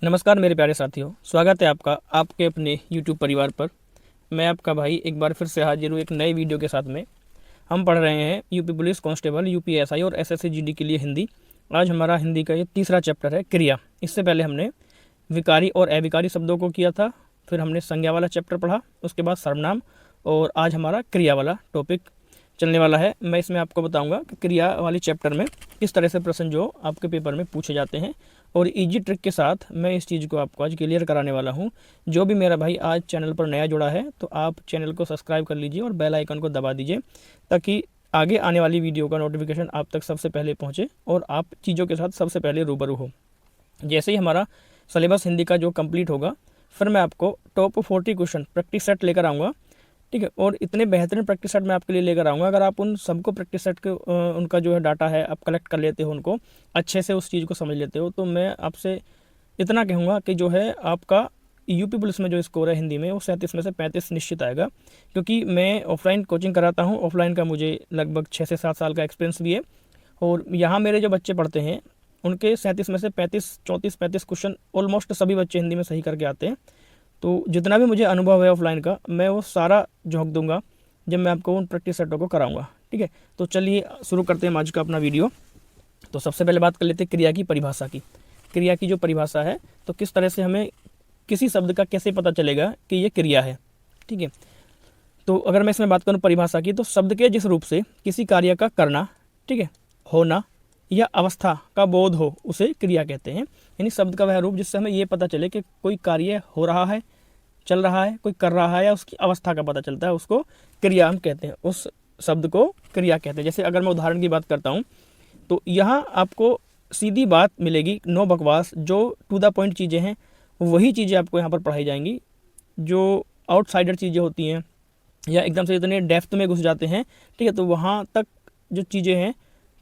नमस्कार मेरे प्यारे साथियों, स्वागत है आपका आपके अपने YouTube परिवार पर। मैं आपका भाई एक बार फिर से हाजिर हूँ एक नए वीडियो के साथ में। हम पढ़ रहे हैं यूपी पुलिस कांस्टेबल, यूपीएसआई और एसएससी जीडी के लिए हिंदी। आज हमारा हिंदी का ये तीसरा चैप्टर है क्रिया। इससे पहले हमने विकारी और अविकारी शब्दों को किया था, फिर हमने संज्ञा वाला चैप्टर पढ़ा, उसके बाद सर्वनाम, और आज हमारा क्रिया वाला टॉपिक चलने वाला है। मैं इसमें आपको बताऊंगा कि क्रिया वाली चैप्टर में किस तरह से प्रश्न जो आपके पेपर में पूछे जाते हैं, और इजी ट्रिक के साथ मैं इस चीज़ को आपको आज क्लियर कराने वाला हूं। जो भी मेरा भाई आज चैनल पर नया जुड़ा है तो आप चैनल को सब्सक्राइब कर लीजिए और बेल आइकन को दबा दीजिए, ताकि आगे आने वाली वीडियो का नोटिफिकेशन आप तक सबसे पहले पहुँचे और आप चीज़ों के साथ सबसे पहले रूबरू हो। जैसे ही हमारा सिलेबस हिंदी का जो कंप्लीट होगा, फिर मैं आपको टॉप 40 क्वेश्चन प्रैक्टिस सेट लेकर आऊँगा, ठीक है। और इतने बेहतरीन प्रैक्टिस सेट मैं आपके लिए लेकर आऊँगा, अगर आप उन सबको प्रैक्टिस सेट के उनका जो है डाटा है आप कलेक्ट कर लेते हो, उनको अच्छे से उस चीज़ को समझ लेते हो, तो मैं आपसे इतना कहूँगा कि जो है आपका यूपी पुलिस में जो स्कोर है हिंदी में वो 37 में से 35 निश्चित आएगा। क्योंकि मैं ऑफलाइन कोचिंग कराता हूँ, ऑफलाइन का मुझे लगभग 6 से 7 साल का एक्सपीरियंस भी है, और यहाँ मेरे जो बच्चे पढ़ते हैं उनके 37 में से 35 क्वेश्चन ऑलमोस्ट सभी बच्चे हिंदी में सही करके आते हैं। तो जितना भी मुझे अनुभव है ऑफलाइन का, मैं वो सारा झोंक दूंगा जब मैं आपको उन प्रैक्टिस सेटों को कराऊंगा, ठीक है। तो चलिए शुरू करते हैं आज का अपना वीडियो। तो सबसे पहले बात कर लेते हैं क्रिया की परिभाषा की। क्रिया की जो परिभाषा है, तो किस तरह से हमें किसी शब्द का कैसे पता चलेगा कि ये क्रिया है, ठीक है। तो अगर मैं इसमें बात करूँ परिभाषा की, तो शब्द के जिस रूप से किसी कार्य का करना, ठीक है, होना या अवस्था का बोध हो उसे क्रिया कहते हैं। यानी शब्द का वह रूप जिससे हमें ये पता चले कि कोई कार्य हो रहा है, चल रहा है, कोई कर रहा है, या उसकी अवस्था का पता चलता है, उसको क्रिया हम कहते हैं, उस शब्द को क्रिया कहते हैं। जैसे अगर मैं उदाहरण की बात करता हूँ, तो यहाँ आपको सीधी बात मिलेगी, नो बकवास, जो टू द पॉइंट चीज़ें हैं वही चीज़ें आपको यहाँ पर पढ़ाई जाएंगी। जो आउटसाइडर चीज़ें होती हैं या एकदम से इतने डेप्थ में घुस जाते हैं, ठीक है, तो वहाँ तक जो चीज़ें हैं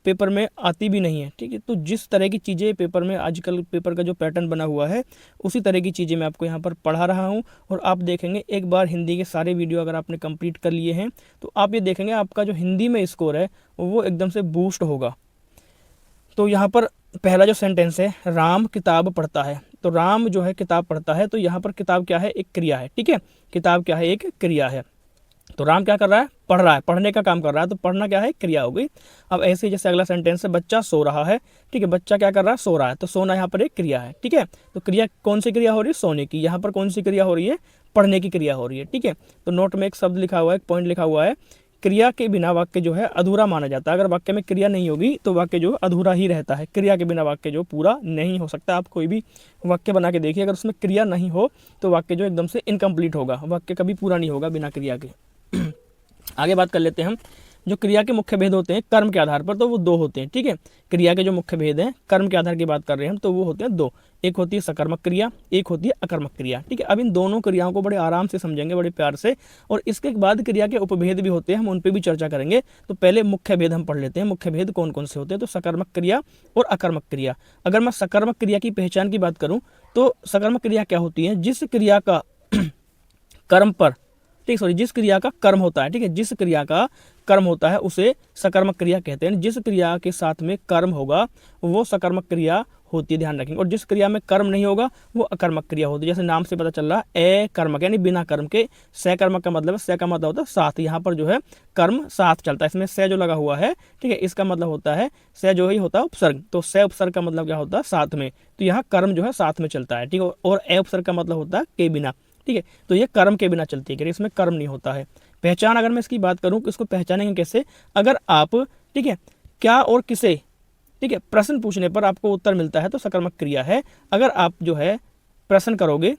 पेपर में आती भी नहीं है, ठीक है। तो जिस तरह की चीज़ें पेपर में आजकल पेपर का जो पैटर्न बना हुआ है, उसी तरह की चीज़ें मैं आपको यहाँ पर पढ़ा रहा हूँ। और आप देखेंगे एक बार हिंदी के सारे वीडियो अगर आपने कंप्लीट कर लिए हैं, तो आप ये देखेंगे आपका जो हिंदी में स्कोर है वो एकदम से बूस्ट होगा। तो यहाँ पर पहला जो सेंटेंस है, राम किताब पढ़ता है, तो राम जो है किताब पढ़ता है, तो यहाँ पर किताब क्या है, एक क्रिया है, ठीक है। किताब क्या है, एक क्रिया है। तो राम क्या कर रहा है, पढ़ रहा है, पढ़ने का काम कर रहा है, तो पढ़ना क्या है, क्रिया हो गई। अब ऐसे ही जैसे अगला सेंटेंस है, बच्चा सो रहा है, ठीक है, बच्चा क्या कर रहा है, सो रहा है, तो सोना यहाँ पर एक क्रिया है, ठीक है। तो क्रिया कौन सी क्रिया हो रही है, सोने की। यहाँ पर कौन सी क्रिया हो रही है, पढ़ने की क्रिया हो रही है, ठीक है। तो नोट में एक शब्द लिखा हुआ है, एक पॉइंट लिखा हुआ है, क्रिया के बिना वाक्य जो है अधूरा माना जाता है। अगर वाक्य में क्रिया नहीं होगी तो वाक्य जो अधूरा ही रहता है। क्रिया के बिना वाक्य जो पूरा नहीं हो सकता। आप कोई भी वाक्य बना के देखिए, अगर उसमें क्रिया नहीं हो तो वाक्य जो एकदम से इनकम्प्लीट होगा, वाक्य कभी पूरा नहीं होगा बिना क्रिया के। आगे बात कर लेते हैं हम, जो क्रिया के मुख्य भेद होते हैं कर्म के आधार पर, तो वो दो होते हैं, ठीक है। क्रिया के जो मुख्य भेद हैं कर्म के आधार की बात कर रहे हैं हम, तो वो होते हैं दो। एक होती है सकर्मक क्रिया, एक होती है अकर्मक क्रिया, ठीक है। अब इन दोनों क्रियाओं को बड़े आराम से समझेंगे, बड़े प्यार से, और इसके बाद क्रिया के उपभेद भी होते हैं, हम उन पर भी चर्चा करेंगे। तो पहले मुख्य भेद हम पढ़ लेते हैं। मुख्य भेद कौन कौन से होते हैं, तो सकर्मक क्रिया और अकर्मक क्रिया। अगर मैं सकर्मक क्रिया की पहचान की बात करूँ, तो सकर्मक क्रिया क्या होती है, जिस क्रिया का कर्म पर, ठीक, सॉरी, जिस क्रिया का कर्म होता है, ठीक है, जिस क्रिया का कर्म होता है उसे सकर्मक क्रिया कहते हैं। जिस क्रिया के साथ में कर्म होगा वो सकर्मक क्रिया होती है, ध्यान रखेंगे। और जिस क्रिया में कर्म नहीं होगा वो अकर्मक क्रिया होती है। जैसे नाम से पता चल रहा है, अकर्मक यानी बिना कर्म के। सकर्मक का मतलब, स का मतलब होता है साथ, यहाँ पर जो है कर्म साथ चलता है, इसमें स जो लगा हुआ है, ठीक है, इसका मतलब होता है स जो ही होता है उपसर्ग, तो स उपसर्ग का मतलब क्या होता है, साथ में। तो यहाँ कर्म जो है साथ में चलता है, ठीक है। और अ उपसर्ग का मतलब होता है के बिना, ठीक है। तो ये कर्म के बिना चलती है, इसमें कर्म नहीं होता है। पहचान अगर मैं इसकी बात करूं कि इसको पहचानेंगे कैसे, अगर आप, ठीक है, क्या और किसे, ठीक है, प्रश्न पूछने पर आपको उत्तर मिलता है तो सकर्मक क्रिया है। अगर आप जो है प्रश्न करोगे,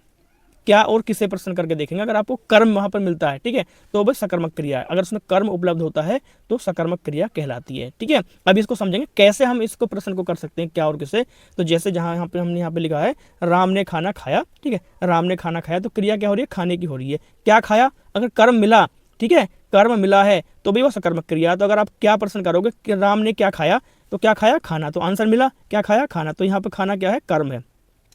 क्या और किसे प्रश्न करके देखेंगे, अगर आपको कर्म वहां पर मिलता है, ठीक है, तो वह सकर्मक क्रिया है। अगर उसमें कर्म उपलब्ध होता है तो सकर्मक क्रिया कहलाती है, ठीक है। अब इसको समझेंगे कैसे हम इसको प्रश्न को कर सकते हैं, क्या और किसे। तो जैसे जहां यहाँ पे हमने यहाँ पे लिखा है, राम ने खाना खाया, ठीक है, राम ने खाना खाया, तो क्रिया क्या हो रही है, खाने की हो रही है। क्या खाया, अगर कर्म मिला, ठीक है, कर्म मिला है तो भी वो सकर्मक क्रिया। तो अगर आप क्या प्रश्न करोगे कि राम ने क्या खाया, तो क्या खाया, खाना, तो आंसर मिला, क्या खाया, खाना, तो यहाँ पे खाना क्या है, कर्म है,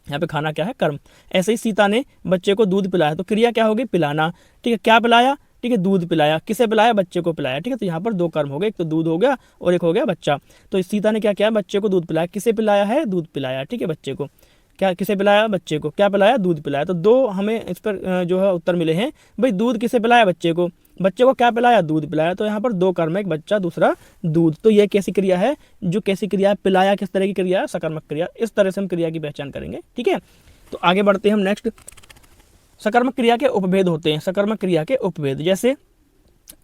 यहाँ पे खाना क्या है, कर्म। ऐसे ही सीता ने बच्चे को दूध पिलाया, तो क्रिया क्या होगी, पिलाना, ठीक है। क्या पिलाया, ठीक है, दूध पिलाया, किसे पिलाया, बच्चे को पिलाया, ठीक है। तो यहाँ पर दो कर्म हो गए, एक तो दूध हो गया और एक हो गया बच्चा। तो सीता ने क्या किया, बच्चे को दूध पिलाया, किसे पिलाया है, दूध पिलाया, ठीक है, बच्चे को। क्या किसे पिलाया? बच्चे को। क्या पिलाया? दूध पिलाया। तो दो हमें इस पर जो है उत्तर मिले हैं। भाई दूध किसे पिलाया? बच्चे को। बच्चे को क्या पिलाया? दूध पिलाया। तो यहाँ पर दो कर्म है, एक बच्चा दूसरा दूध। तो ये कैसी क्रिया है? जो कैसी क्रिया है? पिलाया किस तरह की क्रिया है? सकर्मक क्रिया। इस तरह से हम क्रिया की पहचान करेंगे। ठीक है, तो आगे बढ़ते हैं हम नेक्स्ट। सकर्मक क्रिया के उपभेद होते हैं। सकर्मक क्रिया के उपभेद, जैसे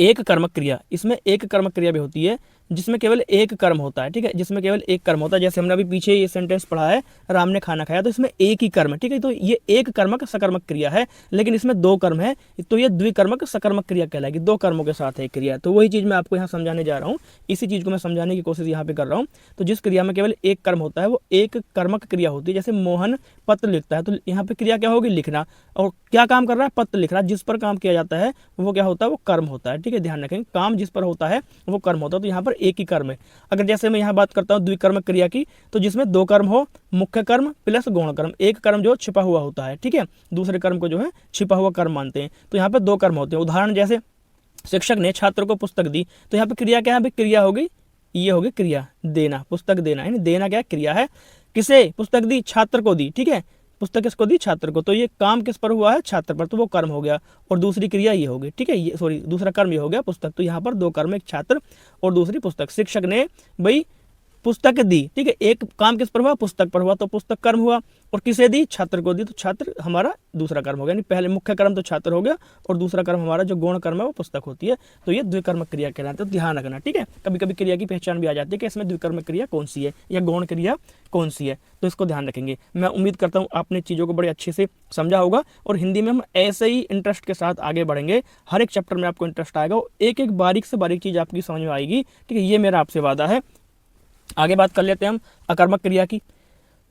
एक कर्मक क्रिया, इसमें एक कर्मक क्रिया भी होती है जिसमें केवल एक कर्म होता है। ठीक है, जिसमें केवल एक कर्म होता है। जैसे हमने अभी पीछे ये सेंटेंस पढ़ा है, राम ने खाना खाया, तो इसमें एक ही कर्म है। ठीक है, तो ये एक कर्मक सकर्मक क्रिया है, लेकिन इसमें दो कर्म है, तो ये द्विकर्मक सकर्मक क्रिया कहलाएगी। दो कर्मों के साथ है क्रिया। तो वही चीज मैं आपको यहाँ समझाने जा रहा हूँ, इसी चीज को मैं समझाने की कोशिश यहाँ पे कर रहा हूँ। तो जिस क्रिया में केवल एक कर्म होता है वो एक कर्मक क्रिया होती है। जैसे मोहन पत्र लिखता है, तो यहाँ पे क्रिया क्या होगी? लिखना। और क्या काम कर रहा है? पत्र लिख रहा है। जिस पर काम किया जाता है वो क्या होता है? वो कर्म होता है। ठीक है, ध्यान रखेंगे, काम जिस पर होता है वो कर्म होता है। तो यहाँ पर एक ही कर्म है। अगर जैसे मैं यहाँ बात करता हूँ द्विकर्मक क्रिया की, तो जिसमें दो कर्म हो, मुख्य कर्म प्लस गौण कर्म। एक कर्म जो छिपा हुआ होता है, ठीक है, दूसरे कर्म को जो है छिपा हुआ कर्म मानते हैं। तो यहाँ पर दो कर्म होते हैं। उदाहरण जैसे शिक्षक ने छात्र को पुस्तक दी, तो यहाँ पे क्रिया क्या है? भाई क्रिया होगी, ये होगी क्रिया देना, पुस्तक देना है। देना क्या क्रिया है? किसे पुस्तक दी? छात्र को दी। ठीक है, पुस्तक किसको दी? छात्र को। तो ये काम किस पर हुआ है? छात्र पर, तो वो कर्म हो गया। और दूसरी क्रिया ये होगी। ठीक है, ये सॉरी दूसरा कर्म ये हो गया पुस्तक। तो यहाँ पर दो कर्म, एक छात्र और दूसरी पुस्तक। शिक्षक ने भाई पुस्तक दी। ठीक है, एक काम किस पर हुआ? पुस्तक पर हुआ, तो पुस्तक कर्म हुआ। और किसे दी? छात्र को दी, तो छात्र हमारा दूसरा कर्म हो गया। यानी पहले मुख्य कर्म तो छात्र हो गया और दूसरा कर्म हमारा जो गौण कर्म है वो पुस्तक होती है। तो ये द्विकर्मक क्रिया कहलाती है। तो ध्यान रखना। ठीक है, कभी कभी क्रिया की पहचान भी आ जाती है कि इसमें द्विकर्मक क्रिया कौन सी है या गौण क्रिया कौन सी है, तो इसको ध्यान रखेंगे। मैं उम्मीद करता हूँ आपने चीज़ों को बड़े अच्छे से समझा होगा और हिंदी में हम ऐसे ही इंटरेस्ट के साथ आगे बढ़ेंगे। हर एक चैप्टर में आपको इंटरेस्ट आएगा और एक एक बारीक से बारीक चीज़ आपकी समझ में आएगी। ठीक है, ये मेरा आपसे वादा है। आगे बात कर लेते हैं हम अकर्मक क्रिया की।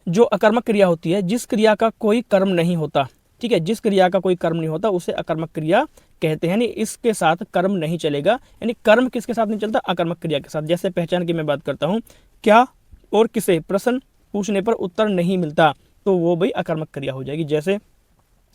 जो अकर्मक क्रिया होती है, जिस क्रिया का कोई कर्म नहीं होता, ठीक है, जिस क्रिया का कोई कर्म नहीं होता उसे अकर्मक क्रिया कहते हैं। यानी इसके साथ कर्म नहीं चलेगा। यानी कर्म किसके साथ नहीं चलता? अकर्मक क्रिया के साथ। जैसे पहचान की मैं बात करता हूँ, क्या और किसे प्रश्न पूछने पर उत्तर नहीं मिलता, तो वो भाई अकर्मक क्रिया हो जाएगी। जैसे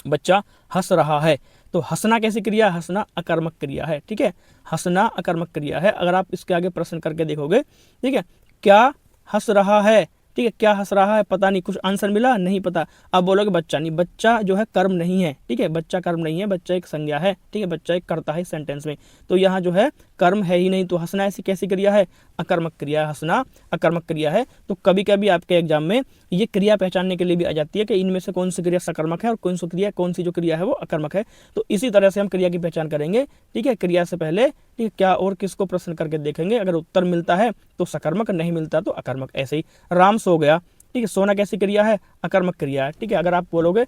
बच्चा हंस रहा है, तो हंसना कैसी क्रिया? हंसना अकर्मक क्रिया है। ठीक है, हंसना अकर्मक क्रिया है। अगर आप इसके आगे प्रश्न करके देखोगे, ठीक है, क्या हंस रहा है? ठीक है, क्या हंस रहा है? पता नहीं, कुछ आंसर मिला? नहीं पता। अब बोलोगे बच्चा नहीं, बच्चा जो है कर्म नहीं है। ठीक है, बच्चा कर्म नहीं है, बच्चा एक संज्ञा है। ठीक है, बच्चा एक कर्ता है सेंटेंस में। तो यहाँ जो है कर्म है ही नहीं, तो हंसना ऐसी कैसी क्रिया है? अकर्मक क्रिया। हंसना अकर्मक क्रिया है। तो कभी कभी आपके एग्जाम में ये क्रिया पहचानने के लिए भी आ जाती है कि इनमें से कौन सी क्रिया सकर्मक है और कौन सी जो क्रिया है वो अकर्मक है। तो इसी तरह से हम क्रिया की पहचान करेंगे। ठीक है, क्रिया से पहले ठीक है क्या और किसको प्रश्न करके देखेंगे। अगर उत्तर मिलता है तो सकर्मक, नहीं मिलता तो अकर्मक। ऐसे ही राम सो गया। ठीक है, सोना कैसी क्रिया है? अकर्मक क्रिया है। ठीक है, अगर आप बोलोगे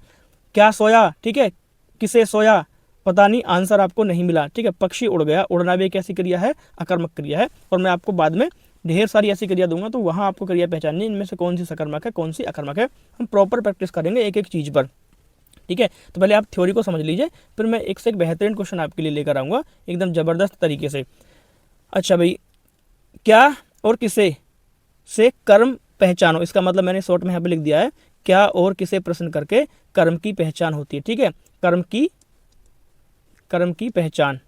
क्या सोया? ठीक है, किसे सोया? पता नहीं, आंसर आपको नहीं मिला। ठीक है, पक्षी उड़ गया। उड़ना भी कैसी क्रिया है? अकर्मक क्रिया है। और मैं आपको बाद में ढेर सारी ऐसी क्रिया दूंगा, तो वहां आपको क्रिया पहचाननी इनमें से कौन सी सकर्मक है कौन सी अकर्मक है। हम प्रॉपर प्रैक्टिस करेंगे एक एक चीज पर। ठीक है, तो पहले आप थ्योरी को समझ लीजिए, फिर मैं एक से एक बेहतरीन क्वेश्चन आपके लिए लेकर आऊंगा एकदम जबरदस्त तरीके से। अच्छा भाई, क्या और किसे से कर्म पहचानो, इसका मतलब मैंने शॉर्ट में यहाँ पे लिख दिया है, क्या और किसे प्रश्न करके कर्म की पहचान होती है। ठीक है, कर्म की पहचान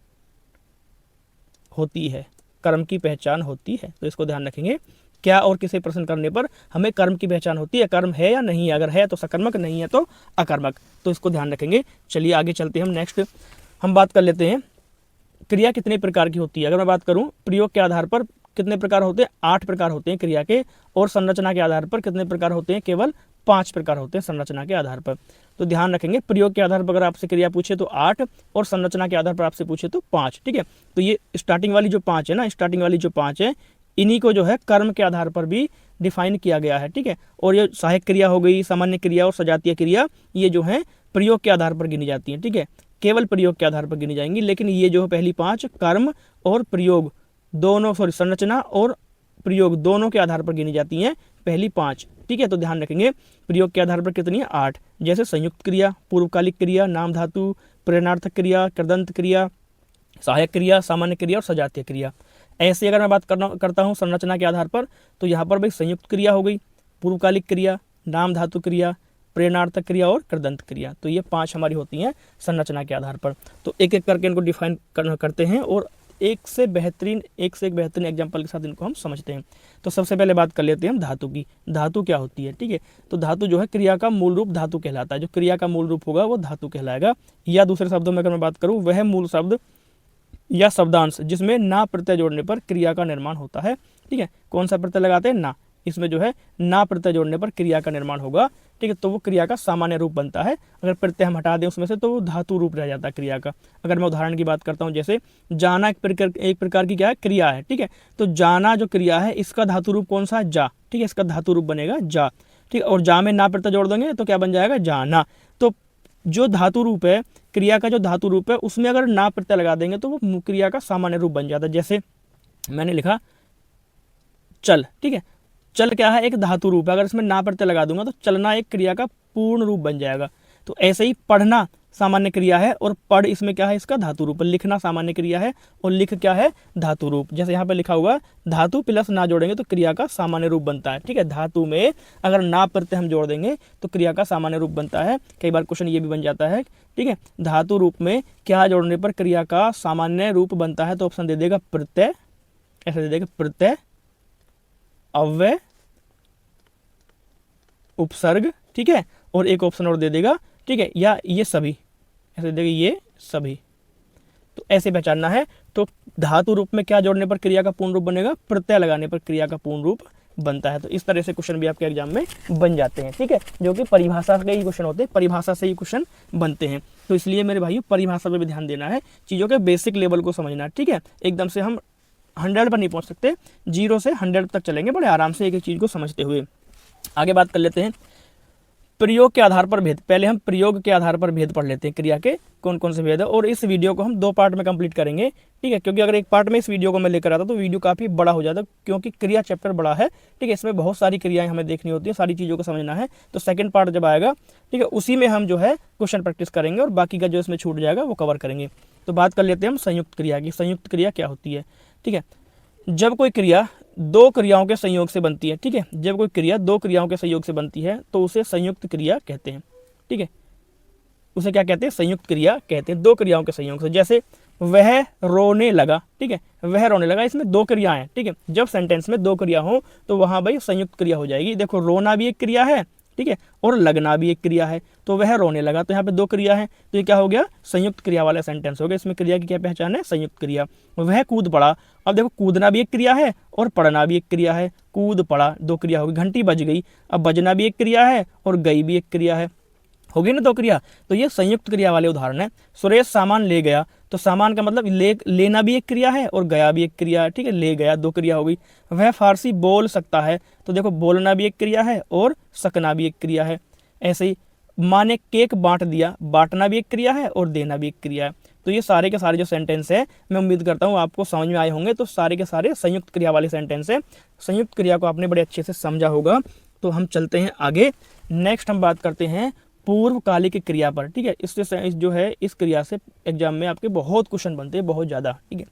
होती है, कर्म की पहचान होती है। तो इसको ध्यान रखेंगे, क्या और किसे प्रश्न करने पर हमें कर्म की पहचान होती है। कर्म है या नहीं है, अगर है तो सकर्मक, नहीं है तो अकर्मक। तो इसको ध्यान रखेंगे। चलिए आगे चलते हैं हम। नेक्स्ट हम बात कर लेते हैं क्रिया कितने प्रकार की होती है। अगर मैं बात करूं प्रयोग के आधार पर कितने प्रकार होते हैं? 8 प्रकार होते हैं क्रिया के। और संरचना के आधार पर कितने प्रकार होते हैं? केवल 5 प्रकार होते हैं संरचना के आधार पर। तो ध्यान रखेंगे, प्रयोग के आधार पर अगर आपसे क्रिया पूछे तो 8 और संरचना के आधार पर आपसे पूछे तो 5। ठीक है, तो ये स्टार्टिंग वाली जो 5 है ना, स्टार्टिंग वाली जो 5 है, इन्हीं को जो है कर्म के आधार पर भी डिफाइन किया गया है। ठीक है, और ये सहायक क्रिया हो गई, सामान्य क्रिया और सजातीय क्रिया, ये जो है प्रयोग के आधार पर गिनी जाती है। ठीक है, केवल प्रयोग के आधार पर गिनी जाएंगी। लेकिन ये जो पहली 5 कर्म और प्रयोग दोनों, संरचना और प्रयोग दोनों के आधार पर गिनी जाती हैं पहली 5। ठीक है, तो ध्यान रखेंगे प्रयोग के आधार पर कितनी है? 8। जैसे संयुक्त क्रिया, पूर्वकालिक क्रिया, नाम धातु, प्रेरणार्थक क्रिया, कृदंत क्रिया, सहायक क्रिया, सामान्य क्रिया और सजातीय क्रिया। ऐसे अगर मैं बात करता हूँ संरचना के आधार पर, तो यहाँ पर भाई संयुक्त क्रिया हो गई, पूर्वकालिक क्रिया, नाम धातु क्रिया, प्रेरणार्थक क्रिया और कृदंत क्रिया। तो ये 5 हमारी होती हैं संरचना के आधार पर। तो एक एक करके इनको डिफाइन करते हैं और एक से एक बेहतरीन एग्जाम्पल के साथ इनको हम समझते हैं। तो सबसे पहले बात कर लेते हैं हम धातु की। धातु क्या होती है, ठीक है। तो धातु जो है क्रिया का मूल रूप धातु कहलाता है। जो क्रिया का मूल रूप होगा वो धातु कहलाएगा, या दूसरे शब्दों में अगर मैं बात करूँ, वह मूल शब्द या शब्दांश जिसमें ना प्रत्यय जोड़ने पर क्रिया का निर्माण होता है, ठीक है। कौन सा प्रत्यय लगाते हैं, ना। इसमें जो है ना प्रत्यय जोड़ने पर क्रिया का निर्माण होगा, ठीक है। तो वो क्रिया का सामान्य रूप बनता है। अगर प्रत्यय हम हटा दें उसमें से तो वो धातु रूप रह जाता है क्रिया का। अगर मैं उदाहरण की बात करता हूँ, जैसे जाना एक प्रकार की क्या है, क्रिया है, ठीक है। तो जाना जो क्रिया है इसका धातु रूप कौन सा है, जा, ठीक है। इसका धातु रूप बनेगा जा, ठीक है। और जा में ना प्रत्यय जोड़ देंगे तो क्या बन जाएगा, जाना। तो जो धातु रूप है, क्रिया का जो धातु रूप है, उसमें अगर ना प्रत्यय लगा देंगे तो वो क्रिया का सामान्य रूप बन जाता है। जैसे मैंने लिखा चल, ठीक है। चल क्या है, एक धातु रूप है। अगर इसमें ना प्रत्यय लगा दूंगा तो चलना एक क्रिया का पूर्ण रूप बन जाएगा। तो ऐसे ही पढ़ना सामान्य क्रिया है, और पढ़ इसमें क्या है, इसका धातु रूप। लिखना सामान्य क्रिया है और लिख क्या है, धातु रूप। जैसे यहाँ पे लिखा हुआ धातु प्लस ना जोड़ेंगे तो क्रिया का सामान्य रूप बनता है, ठीक है। धातु में अगर ना प्रत्यय हम जोड़ देंगे तो क्रिया का सामान्य रूप बनता है। कई बार क्वेश्चन ये भी बन जाता है, ठीक है। धातु रूप में क्या जोड़ने पर क्रिया का सामान्य रूप बनता है, तो ऑप्शन दे देगा प्रत्यय, ऐसे दे देगा प्रत्यय, अव्यय, उपसर्ग, ठीक है। और एक ऑप्शन और दे देगा, ठीक है, या ये सभी, ऐसे दे देगा ये सभी। तो ऐसे पहचानना है। तो धातु रूप में क्या जोड़ने पर क्रिया का पूर्ण रूप बनेगा, प्रत्यय लगाने पर क्रिया का पूर्ण रूप बनता है। तो इस तरह से क्वेश्चन भी आपके एग्जाम में बन जाते हैं, ठीक है। जो कि परिभाषा के ही क्वेश्चन होते हैं, परिभाषा से ही क्वेश्चन बनते हैं। तो इसलिए मेरे भाइयों परिभाषा पर भी ध्यान देना है, चीज़ों के बेसिक लेवल को समझना है, ठीक है। एकदम से हम 100 पर नहीं पहुंच सकते, 0 से 100 तक चलेंगे बड़े आराम से एक एक चीज़ को समझते हुए। आगे बात कर लेते हैं प्रयोग के आधार पर भेद। पहले हम प्रयोग के आधार पर भेद पढ़ लेते हैं, क्रिया के कौन कौन से भेद है। और इस वीडियो को हम 2 पार्ट में कंप्लीट करेंगे, ठीक है। क्योंकि अगर एक पार्ट में इस वीडियो को मैं लेकर आता तो वीडियो काफ़ी बड़ा हो जाता, क्योंकि क्रिया चैप्टर बड़ा है, ठीक है। इसमें बहुत सारी क्रियाएं हमें देखनी होती है, सारी चीज़ों को समझना है। तो सेकंड पार्ट जब आएगा, ठीक है, उसी में हम जो है क्वेश्चन प्रैक्टिस करेंगे और बाकी का जो इसमें छूट जाएगा वो कवर करेंगे। तो बात कर लेते हैं हम संयुक्त क्रिया की। संयुक्त क्रिया क्या होती है, ठीक है। जब कोई क्रिया 2 क्रियाओं के संयोग से बनती है, ठीक है। जब कोई क्रिया 2 क्रियाओं के संयोग से बनती है तो उसे संयुक्त क्रिया कहते हैं, ठीक है। उसे क्या कहते हैं, संयुक्त क्रिया कहते हैं, 2 क्रियाओं के संयोग से। जैसे वह रोने लगा, ठीक है, वह रोने लगा, इसमें 2 क्रिया हैं, ठीक है। जब सेंटेंस में 2 क्रिया हो तो वहां भाई संयुक्त क्रिया हो जाएगी। देखो रोना भी एक क्रिया है, ठीक है, और लगना भी एक क्रिया है। तो वह रोने लगा, तो यहाँ पे 2 क्रिया है, तो ये क्या हो गया, संयुक्त क्रिया वाला सेंटेंस हो गया। इसमें क्रिया की क्या पहचान है, संयुक्त क्रिया। वह कूद पड़ा, अब देखो कूदना भी एक क्रिया है और पढ़ना भी एक क्रिया है। कूद पड़ा 2 क्रिया होगी। घंटी बज गई, अब बजना भी एक क्रिया है और गई भी एक क्रिया है, होगी ना 2 क्रिया। तो ये संयुक्त क्रिया वाले उदाहरण है। सुरेश सामान ले गया, तो सामान का मतलब लेना भी एक क्रिया है और गया भी एक क्रिया है, ठीक है। ले गया 2 क्रिया हो गई। वह फारसी बोल सकता है, तो देखो बोलना भी एक क्रिया है और सकना भी एक क्रिया है। ऐसे ही माँ ने केक बांट दिया, बांटना भी एक क्रिया है और देना भी एक क्रिया है। तो ये सारे के सारे जो सेंटेंस है, मैं उम्मीद करता हूँ आपको समझ में आए होंगे। तो सारे के सारे संयुक्त क्रिया वाले सेंटेंस है। संयुक्त क्रिया को आपने बड़े अच्छे से समझा होगा। तो हम चलते हैं आगे। नेक्स्ट हम बात करते हैं पूर्वकालिक क्रिया पर, ठीक है। इससे जो है इस क्रिया से एग्जाम में आपके बहुत क्वेश्चन बनते हैं, बहुत ज़्यादा, ठीक है।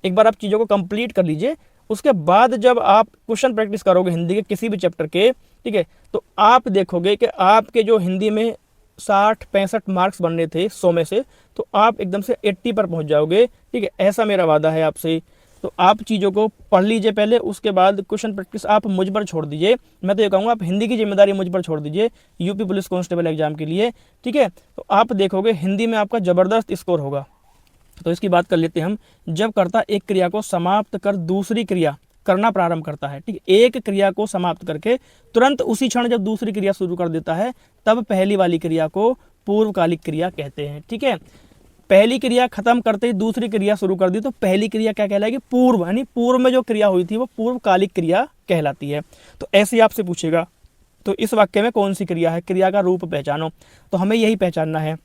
एक बार आप चीज़ों को कंप्लीट कर लीजिए, उसके बाद जब आप क्वेश्चन प्रैक्टिस करोगे हिंदी के किसी भी चैप्टर के, ठीक है, तो आप देखोगे कि आपके जो हिंदी में 60-65 मार्क्स बनने थे 100 में से, तो आप एकदम से 80 पर पहुंच जाओगे, ठीक है। ऐसा मेरा वादा है आपसे। तो आप चीज़ों को पढ़ लीजिए पहले, उसके बाद क्वेश्चन प्रैक्टिस आप मुझ पर छोड़ दीजिए। मैं तो ये कहूँगा आप हिंदी की जिम्मेदारी मुझ पर छोड़ दीजिए यूपी पुलिस कांस्टेबल एग्जाम के लिए, ठीक है। तो आप देखोगे हिंदी में आपका ज़बरदस्त स्कोर होगा। तो इसकी बात कर लेते हैं हम। जब कर्ता एक क्रिया को समाप्त कर दूसरी क्रिया करना प्रारंभ करता है, ठीक है, एक क्रिया को समाप्त करके तुरंत उसी क्षण जब दूसरी क्रिया शुरू कर देता है, तब पहली वाली क्रिया को पूर्वकालिक क्रिया कहते हैं, ठीक है। पहली क्रिया खत्म करते ही दूसरी क्रिया शुरू कर दी तो पहली क्रिया क्या कहलाएगी, पूर्व, यानी पूर्व में जो क्रिया हुई थी वो पूर्वकालिक क्रिया कहलाती है। तो ऐसे ही आपसे पूछेगा तो इस वाक्य में कौन सी क्रिया है, क्रिया का रूप पहचानो। तो हमें यही पहचानना है।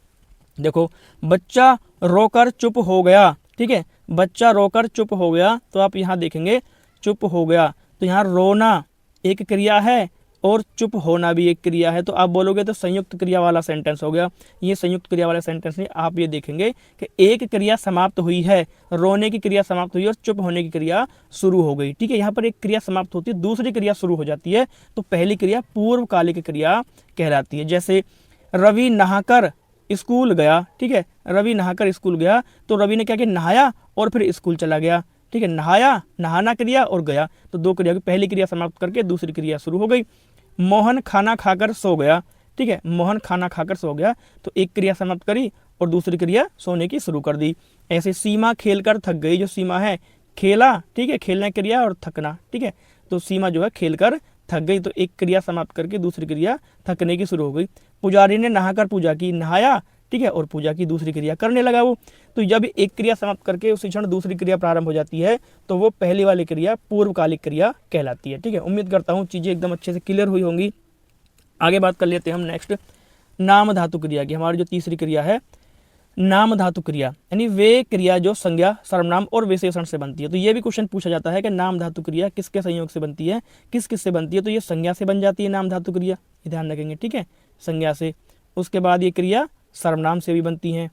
देखो बच्चा रोकर चुप हो गया, ठीक है, बच्चा रोकर चुप हो गया, तो आप यहाँ देखेंगे चुप हो गया, तो यहाँ रोना एक क्रिया है और चुप होना भी एक क्रिया है। तो आप बोलोगे तो संयुक्त क्रिया वाला सेंटेंस हो गया। ये संयुक्त क्रिया वाला सेंटेंस नहीं, आप ये देखेंगे कि एक क्रिया समाप्त हुई है, रोने की क्रिया समाप्त हुई और चुप होने की क्रिया शुरू हो गई, ठीक है। यहाँ पर एक क्रिया समाप्त होती है, दूसरी क्रिया शुरू हो जाती है, तो पहली क्रिया पूर्वकालिक क्रिया कहलाती है। जैसे रवि नहाकर स्कूल गया, ठीक है। रवि नहाकर स्कूल गया, तो रवि ने क्या किया, नहाया और फिर स्कूल चला गया, ठीक है। नहाया, नहाना क्रिया और गया, तो दो क्रिया की पहली क्रिया समाप्त करके दूसरी क्रिया शुरू हो गई। मोहन खाना खाकर सो गया, ठीक है। मोहन खाना खाकर सो गया, तो एक क्रिया समाप्त करी और दूसरी क्रिया सोने की शुरू कर दी। ऐसे सीमा खेलकर थक गई, जो सीमा है खेला, ठीक है, खेलना क्रिया और थकना, ठीक है। तो सीमा जो है खेलकर थक गई, तो एक क्रिया समाप्त करके दूसरी क्रिया थकने की शुरू हो गई। पुजारी ने नहाकर पूजा की, नहाया, ठीक है, और पूजा की दूसरी क्रिया करने लगा वो। तो जब एक क्रिया समाप्त करके उसी क्षण दूसरी क्रिया प्रारंभ हो जाती है, तो वो पहली वाली क्रिया पूर्वकालिक क्रिया कहलाती है, ठीक है। उम्मीद करता हूँ चीज़ें एकदम अच्छे से क्लियर हुई होंगी। आगे बात कर लेते हैं हम नेक्स्ट नाम धातु क्रिया की। हमारी जो तीसरी क्रिया है नाम धातु क्रिया, यानी वे क्रिया जो संज्ञा, सर्वनाम और विशेषण से बनती है। तो ये भी क्वेश्चन पूछा जाता है कि नाम धातु क्रिया किसके संयोग से बनती है, किस किस से बनती है। तो ये संज्ञा से बन जाती है नाम धातु क्रिया, ये ध्यान रखेंगे, ठीक है, संज्ञा से। उसके बाद ये क्रिया सर्वनाम से भी बनती हैं,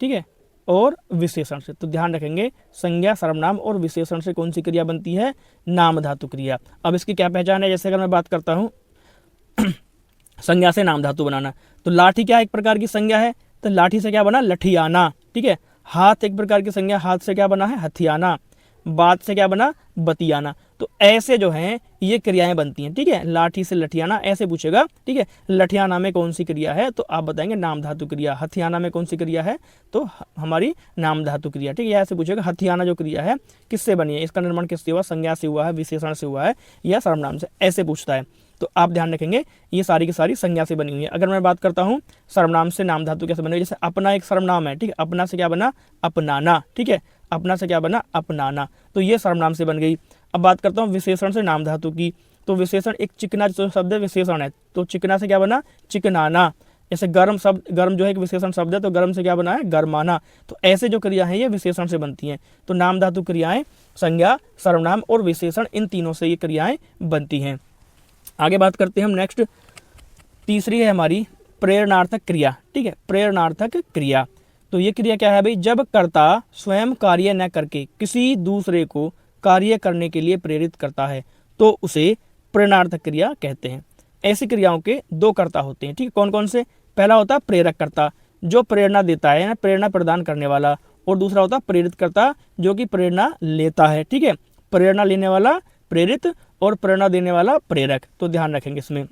ठीक है, और विशेषण से। तो ध्यान रखेंगे संज्ञा, सर्वनाम और विशेषण से कौन सी क्रिया बनती है, नाम धातु क्रिया। अब इसकी क्या पहचान है, जैसे अगर मैं बात करता हूँ संज्ञा से नाम धातु बनाना, तो लाठी क्या एक प्रकार की संज्ञा है, तो लाठी से क्या बना, लठियाना, ठीक है। हाथ एक प्रकार की संज्ञा, हाथ से क्या बना है, हथियाना। बात से क्या बना, बतियाना। तो ऐसे जो हैं ये क्रियाएं बनती हैं, ठीक है। लाठी से लठियाना ऐसे पूछेगा, ठीक है। लठियाना में कौन सी क्रिया है, तो आप बताएंगे नाम धातु क्रिया। हथियाना में कौन सी क्रिया है, तो हमारी नाम धातु क्रिया, ठीक है। ऐसे पूछेगा हथियाना जो क्रिया है किससे बनी है, इसका निर्माण किससे हुआ, संज्ञा से हुआ है, विशेषण से हुआ है, या सर्वनाम से, ऐसे पूछता है। तो आप ध्यान रखेंगे ये सारी की सारी संज्ञा से बनी हुई है। अगर मैं बात करता हूँ सर्वनाम से नाम धातु कैसे बने, जैसे अपना एक सर्वनाम है, ठीक है। अपना से क्या बना, अपनाना, ठीक है। अपना से क्या बना, अपनाना, तो ये सर्वनाम से बन गई। अब बात करता हूँ विशेषण से नाम धातु की, तो विशेषण एक चिकना जो शब्द है विशेषण है, तो चिकना से क्या बना, चिकनाना। जैसे गर्म शब्द, गर्म जो है एक विशेषण शब्द है, तो गर्म से क्या बना है, गर्माना। तो ऐसे जो क्रिया है ये विशेषण से बनती हैं। तो नाम धातु क्रियाएं संज्ञा, सर्वनाम और विशेषण, इन तीनों से ये क्रियाएं बनती हैं। आगे बात करते हैं हम नेक्स्ट, तीसरी है हमारी प्रेरणार्थक क्रिया, ठीक है। प्रेरणार्थक क्रिया, तो ये क्रिया क्या है भाई, जब कर्ता स्वयं कार्य न करके किसी दूसरे को कार्य करने के लिए प्रेरित करता है तो उसे प्रेरणार्थक क्रिया कहते हैं। ऐसी क्रियाओं के दो कर्ता होते हैं, ठीक है। कौन कौन से, पहला होता है प्रेरक कर्ता जो प्रेरणा देता है, प्रेरणा प्रदान करने वाला, और दूसरा होता है प्रेरित कर्ता जो कि प्रेरणा लेता है, ठीक है। प्रेरणा लेने वाला प्रेरित और प्रेरणा देने वाला प्रेरक। तो ध्यान रखेंगे इसमें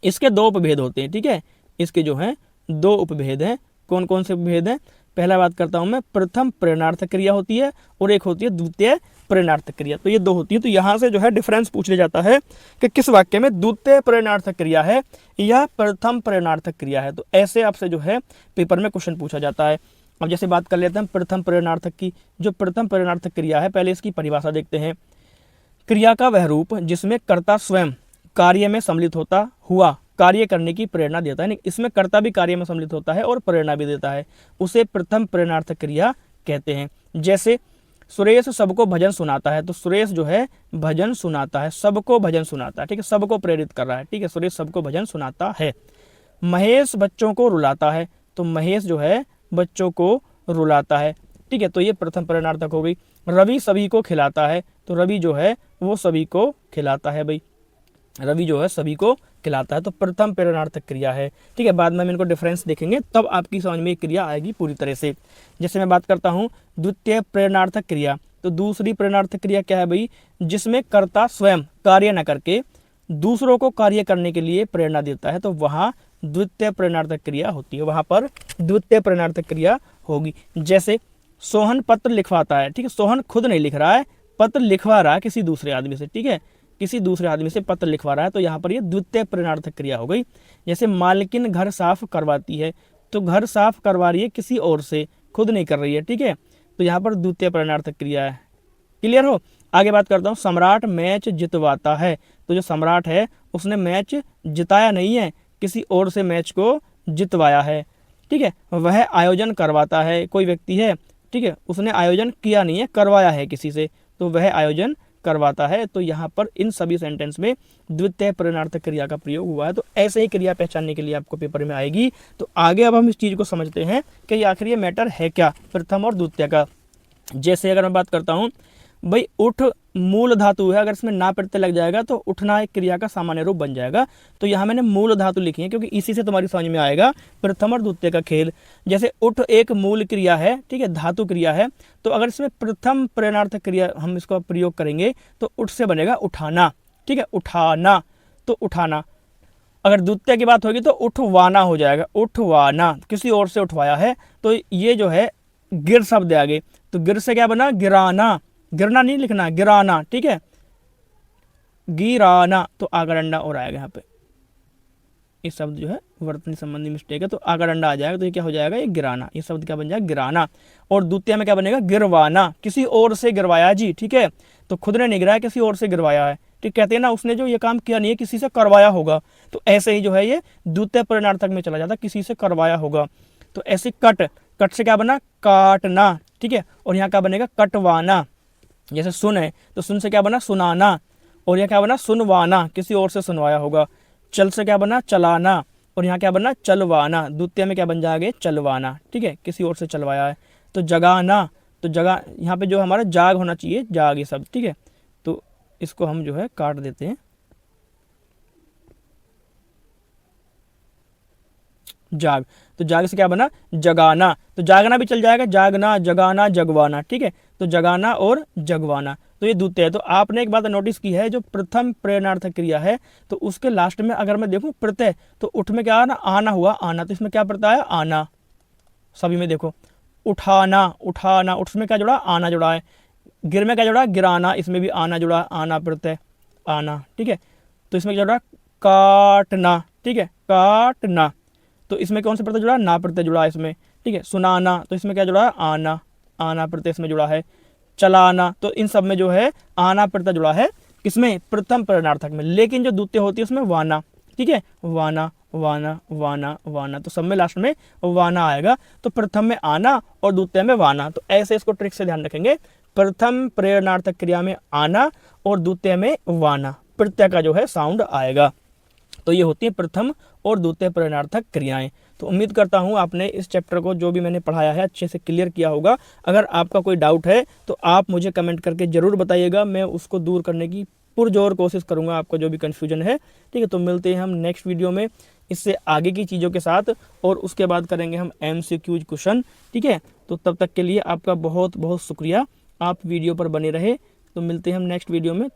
इसके दो उपभेद होते हैं, ठीक है। इसके जो हैं दो उपभेद हैं। कौन कौन से उपभेद हैं, पहला बात करता हूं मैं, प्रथम प्रेरणार्थक क्रिया होती है और एक होती है द्वितीय प्रेरणार्थक क्रिया। तो ये दो होती है। तो यहाँ से जो है डिफरेंस पूछ लिया जाता है कि किस वाक्य में द्वितीय प्रेरणार्थक क्रिया है या प्रथम प्रेरणार्थक क्रिया है। तो ऐसे आपसे जो है पेपर में क्वेश्चन पूछा जाता है। अब जैसे बात कर लेते हैं प्रथम प्रेरणार्थक की। जो प्रथम प्रेरणार्थक क्रिया है, पहले इसकी परिभाषा देखते हैं। क्रिया का वह रूप जिसमें कर्ता स्वयं कार्य में सम्मिलित होता हुआ कार्य करने की प्रेरणा देता है, इसमें कर्ता भी कार्य में सम्मिलित होता है और प्रेरणा भी देता है, उसे प्रथम प्रेरणार्थक क्रिया कहते हैं। जैसे सुरेश सबको भजन सुनाता है, तो सुरेश जो है भजन सुनाता है, सबको भजन सुनाता है, ठीक है, सबको प्रेरित कर रहा है, ठीक है। सुरेश सबको भजन सुनाता है। महेश बच्चों को रुलाता है, तो महेश जो है बच्चों को रुलाता है, ठीक है। तो ये प्रथम प्रेरणार्थक हो गई। रवि सभी को खिलाता है, तो रवि जो है वो सभी को खिलाता है भाई, रवि जो है सभी को खिलाता है। तो प्रथम प्रेरणार्थक क्रिया है, ठीक है। बाद में हम इनको डिफरेंस देखेंगे, तब आपकी समझ में क्रिया आएगी पूरी तरह से। जैसे मैं बात करता हूँ द्वितीय प्रेरणार्थक क्रिया, तो दूसरी प्रेरणार्थक क्रिया क्या है भाई, जिसमें कर्ता स्वयं कार्य न करके दूसरों को कार्य करने के लिए प्रेरणा देता है, तो वहाँ द्वितीय प्रेरणार्थक क्रिया होती है, वहाँ पर द्वितीय प्रेरणार्थक क्रिया होगी। जैसे सोहन पत्र लिखवाता है, ठीक है। सोहन खुद नहीं लिख रहा है, पत्र लिखवा रहा है किसी दूसरे आदमी से, ठीक है, किसी दूसरे आदमी से पत्र लिखवा रहा है, तो यहाँ पर ये द्वितीय प्रेरणार्थक क्रिया हो गई। जैसे मालकिन घर साफ करवाती है, तो घर साफ करवा रही है किसी और से, खुद नहीं कर रही है, ठीक है। तो यहाँ पर द्वितीय प्रेरणार्थक क्रिया है। क्लियर हो। आगे बात करता हूँ, सम्राट मैच जितवाता है, तो जो सम्राट है उसने मैच जिताया नहीं है, किसी और से मैच को जितवाया है, ठीक है। वह आयोजन करवाता है, कोई व्यक्ति है, ठीक है, उसने आयोजन किया नहीं है, करवाया है किसी से, तो वह आयोजन करवाता है। तो यहाँ पर इन सभी सेंटेंस में द्वितीय प्रेरणार्थक क्रिया का प्रयोग हुआ है। तो ऐसे ही क्रिया पहचानने के लिए आपको पेपर में आएगी। तो आगे अब हम इस चीज़ को समझते हैं कि आखिर ये मैटर है क्या प्रथम और द्वितीय का। जैसे अगर मैं बात करता हूँ भाई उठ मूल धातु है, अगर इसमें ना प्रत्यय लग जाएगा तो उठना एक क्रिया का सामान्य रूप बन जाएगा। तो यहाँ मैंने मूल धातु लिखी है क्योंकि इसी से तुम्हारी समझ में आएगा प्रथम और द्वितीय का खेल। जैसे उठ एक मूल क्रिया है, ठीक है, धातु क्रिया है, तो अगर इसमें प्रथम प्रेरणार्थक क्रिया हम इसका प्रयोग करेंगे तो उठ से बनेगा उठाना, ठीक है, उठाना, तो उठाना। अगर द्वितीय की बात होगी तो उठवाना हो जाएगा, उठवाना, किसी और से उठवाया है। तो ये जो है गिर शब्द है आगे, तो गिर से क्या बना, गिराना, गिरना नहीं लिखना, गिराना, ठीक है, गिराना, तो आगा डंडा और आएगा यहाँ पे। ये शब्द जो है वर्तनी संबंधी मिस्टेक है, तो आगा डंडा आ जाएगा, तो ये क्या हो जाएगा, ये गिराना, ये शब्द क्या बन जाएगा, गिराना। और द्वितीय में क्या बनेगा, गिरवाना, किसी और से गिरवाया जी, ठीक है, तो खुद ने नहीं गिराया, किसी और से गिरवाया है, ठीक, कहते हैं ना उसने जो ये काम किया नहीं है, किसी से करवाया होगा। तो ऐसे ही जो है ये द्वितीय प्रेरणार्थक में चला जाता, किसी से करवाया होगा। तो ऐसे कट, कट से क्या बना, काटना, ठीक है, और यहाँ क्या बनेगा, कटवाना। जैसे सुन है तो सुन से क्या बना, सुनाना, और यहाँ क्या बना, सुनवाना, किसी और से सुनवाया होगा। चल से क्या बना, चलाना, और यहाँ क्या बना, चलवाना, द्वितीय में क्या बन जाएगा, चलवाना, ठीक है, किसी और से चलवाया है। तो जगाना, तो जगा, यहाँ पे जो हमारा जाग होना चाहिए, जाग, ये सब, ठीक है, तो इसको हम जो है काट देते हैं, जाग, तो जाग से क्या बना, जगाना, तो जागना भी चल जाएगा, जागना, जगाना, जगवाना, ठीक है, तो जगाना और जगवाना, तो ये द्वितीय है। तो आपने एक बात नोटिस की है, जो प्रथम प्रेरणार्थक क्रिया है तो उसके लास्ट में अगर मैं देखूं प्रत्यय, तो उठ में क्या आना, आना हुआ, आना, तो इसमें क्या प्रत्यय आया, आना, सभी में देखो, उठाना, उठाना, उठ में क्या जुड़ा, आना जुड़ा है, गिर में क्या जुड़ा, गिराना, इसमें भी आना जुड़ा, आना प्रत्यय, आना, ठीक है, तो इसमें क्या जुड़ा, काटना, ठीक है, काटना, तो इसमें कौन सा प्रत्यय जुड़ा, ना प्रत्यय जुड़ा है इसमें, ठीक है, सुनाना, तो इसमें क्या जुड़ा है, आना, आना प्रत्यय इसमें जुड़ा है, चलाना, तो इन सब में जो है आना प्रत्यय जुड़ा है, किसमें, प्रथम प्रेरणार्थक में। लेकिन जो द्वितीय होती है उसमें वाना, ठीक है, वाना, वाना, वाना, वाना, तो सब में लास्ट में वाना आएगा। तो प्रथम में आना और द्वितीय में वाना, तो ऐसे इसको ट्रिक से ध्यान रखेंगे, प्रथम प्रेरणार्थक क्रिया में आना और द्वितीय में वाना, प्रत्यय का जो है साउंड आएगा। तो ये होती है प्रथम और द्वितीय प्रेरणार्थक क्रियाएं। तो उम्मीद करता हूँ आपने इस चैप्टर को जो भी मैंने पढ़ाया है अच्छे से क्लियर किया होगा। अगर आपका कोई डाउट है तो आप मुझे कमेंट करके ज़रूर बताइएगा, मैं उसको दूर करने की पुरजोर कोशिश करूँगा, आपका जो भी कन्फ्यूजन है, ठीक है। तो मिलते हैं हम नेक्स्ट वीडियो में इससे आगे की चीज़ों के साथ, और उसके बाद करेंगे हम MCQ क्वेश्चन, ठीक है। तो तब तक के लिए आपका बहुत बहुत शुक्रिया, आप वीडियो पर बने रहे। तो मिलते हैं हम नेक्स्ट वीडियो में।